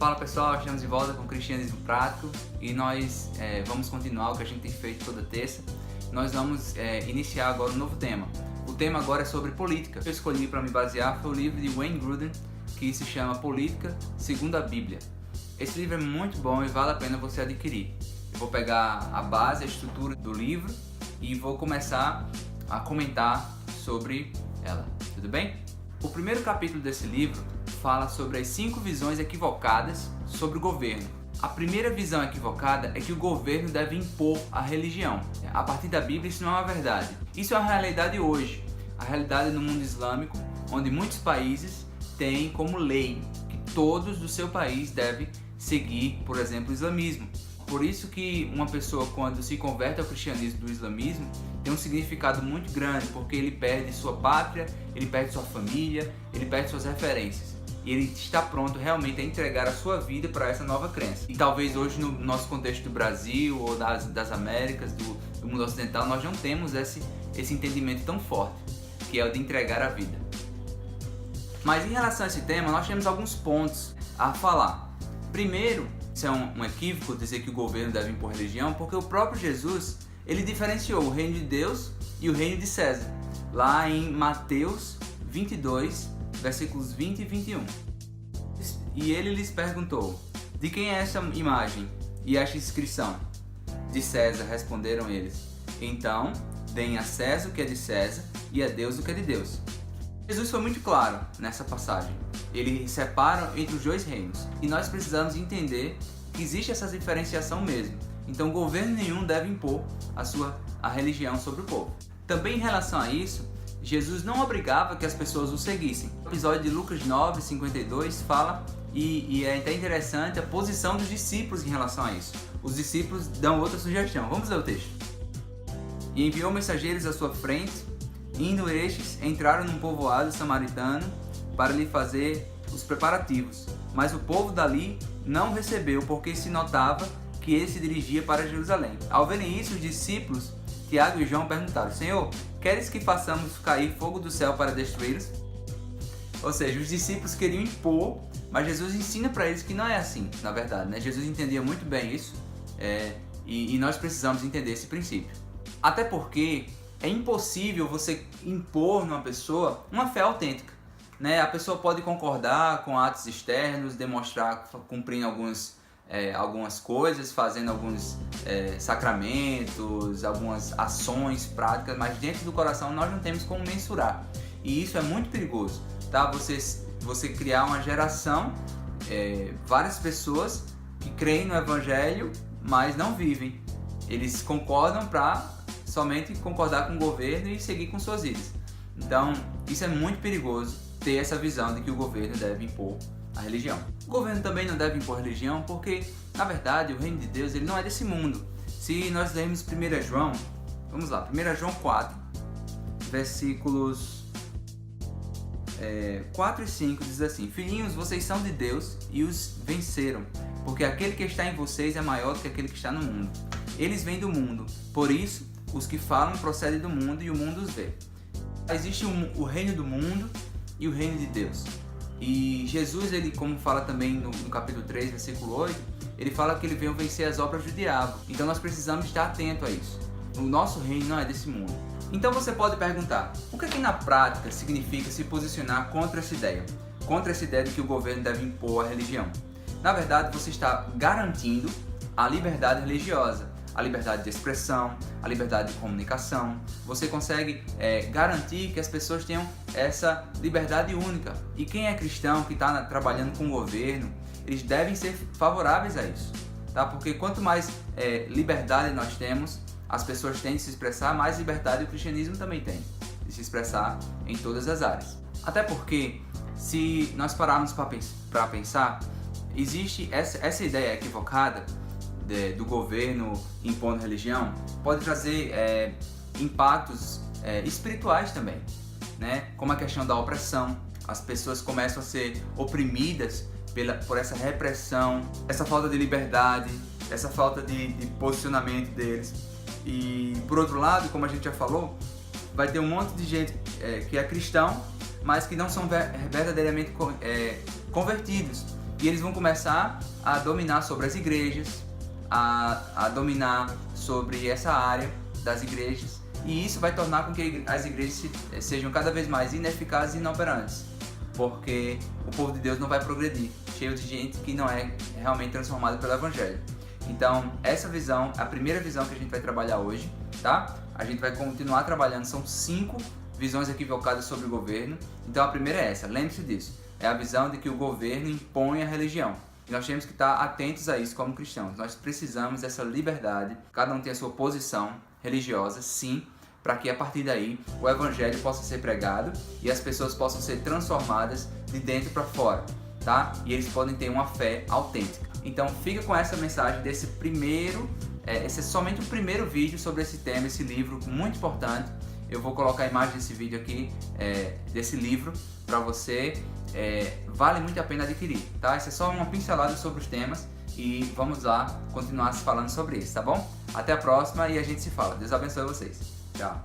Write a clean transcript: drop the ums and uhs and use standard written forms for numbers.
Fala pessoal, estamos de volta com o Cristianismo Prático e nós vamos continuar o que a gente tem feito toda terça. Nós vamos iniciar agora um novo tema. O tema agora é sobre política. O que eu escolhi para me basear foi o livro de Wayne Grudem, que se chama Política Segundo a Bíblia. Esse livro é muito bom e vale a pena você adquirir. Eu vou pegar a base, a estrutura do livro e vou começar a comentar sobre ela. Tudo bem? O primeiro capítulo desse livro fala sobre as 5 visões equivocadas sobre o governo. A primeira visão equivocada é que o governo deve impor a religião. A partir da Bíblia isso não é uma verdade. Isso é a realidade hoje. A realidade no mundo islâmico, onde muitos países têm como lei que todos do seu país devem seguir, por exemplo, o islamismo. Por isso que uma pessoa, quando se converte ao cristianismo do islamismo, tem um significado muito grande, porque ele perde sua pátria, ele perde sua família, ele perde suas referências. E ele está pronto realmente a entregar a sua vida para essa nova crença. E talvez hoje no nosso contexto do Brasil ou das Américas, do mundo ocidental, nós não temos esse entendimento tão forte, que é o de entregar a vida. Mas em relação a esse tema, nós temos alguns pontos a falar. Primeiro, isso é um equívoco dizer que o governo deve impor religião, porque o próprio Jesus, ele diferenciou o reino de Deus e o reino de César, lá em Mateus 22, versículos 20 e 21. E ele lhes perguntou: de quem é essa imagem e esta inscrição? De César, responderam eles. Então, deem a César o que é de César e a Deus o que é de Deus. Jesus foi muito claro nessa passagem. Ele separa entre os dois reinos. E nós precisamos entender que existe essa diferenciação mesmo. Então, governo nenhum deve impor a religião sobre o povo. Também em relação a isso, Jesus não obrigava que as pessoas o seguissem. O episódio de Lucas 9, 52 fala, e é até interessante a posição dos discípulos em relação a isso. Os discípulos dão outra sugestão. Vamos ler o texto. E enviou mensageiros à sua frente, indo estes, entraram num povoado samaritano para lhe fazer os preparativos. Mas o povo dali não recebeu, porque se notava que ele se dirigia para Jerusalém. Ao verem isso, os discípulos, Tiago e João, perguntaram: Senhor, queres que façamos cair fogo do céu para destruí-los? Ou seja, os discípulos queriam impor, mas Jesus ensina para eles que não é assim, na verdade, né? Jesus entendia muito bem isso, e nós precisamos entender esse princípio. Até porque é impossível você impor numa pessoa uma fé autêntica, né? A pessoa pode concordar com atos externos, demonstrar cumprindo algumas coisas, fazendo alguns sacramentos, algumas ações práticas, mas dentro do coração nós não temos como mensurar. E isso é muito perigoso, tá? Você criar uma geração, várias pessoas que creem no Evangelho, mas não vivem. Eles concordam para somente concordar com o governo e seguir com suas vidas. Então, isso é muito perigoso, ter essa visão de que o governo deve impor a religião. O governo também não deve impor religião porque, na verdade, o reino de Deus ele não é desse mundo. Se nós lermos 1 João, vamos lá, 1 João 4, versículos 4 e 5 diz assim: Filhinhos, vocês são de Deus e os venceram, porque aquele que está em vocês é maior do que aquele que está no mundo. Eles vêm do mundo, por isso os que falam procedem do mundo e o mundo os vê. Existe o reino do mundo e o reino de Deus. E Jesus, ele, como fala também no capítulo 3, versículo 8, ele fala que ele veio vencer as obras do diabo. Então nós precisamos estar atentos a isso. O nosso reino não é desse mundo. Então você pode perguntar: o que na prática significa se posicionar contra essa ideia? Contra essa ideia de que o governo deve impor a religião? Na verdade, você está garantindo a liberdade religiosa, a liberdade de expressão, a liberdade de comunicação. Você consegue garantir que as pessoas tenham essa liberdade única. E quem é cristão, que está trabalhando com o governo, eles devem ser favoráveis a isso, tá? Porque quanto mais liberdade nós temos, as pessoas têm de se expressar, mais liberdade o cristianismo também tem de se expressar em todas as áreas. Até porque, se nós pararmos para pensar, existe essa ideia equivocada do governo impondo religião, pode trazer impactos espirituais também, né? Como a questão da opressão. As pessoas começam a ser oprimidas por essa repressão, essa falta de liberdade, essa falta de posicionamento deles. E por outro lado, como a gente já falou, vai ter um monte de gente que é cristão, mas que não são verdadeiramente convertidos. E eles vão começar a dominar sobre as igrejas, a dominar sobre essa área das igrejas. E isso vai tornar com que as igrejas sejam cada vez mais ineficazes e inoperantes. Porque o povo de Deus não vai progredir, cheio de gente que não é realmente transformada pelo Evangelho. Então, essa visão, a primeira visão que a gente vai trabalhar hoje, tá? A gente vai continuar trabalhando, são 5 visões equivocadas sobre o governo. Então, a primeira é essa, lembre-se disso. É a visão de que o governo impõe a religião. E nós temos que estar atentos a isso como cristãos. Nós precisamos dessa liberdade, cada um tem a sua posição religiosa, sim, para que a partir daí o Evangelho possa ser pregado e as pessoas possam ser transformadas de dentro para fora, tá? E eles podem ter uma fé autêntica. Então fica com essa mensagem desse primeiro, esse é somente o primeiro vídeo sobre esse tema, esse livro muito importante. Eu vou colocar a imagem desse vídeo aqui, desse livro, para você. Vale muito a pena adquirir, tá? Isso é só uma pincelada sobre os temas e vamos lá continuar falando sobre isso, tá bom? Até a próxima e a gente se fala. Deus abençoe vocês. Tchau.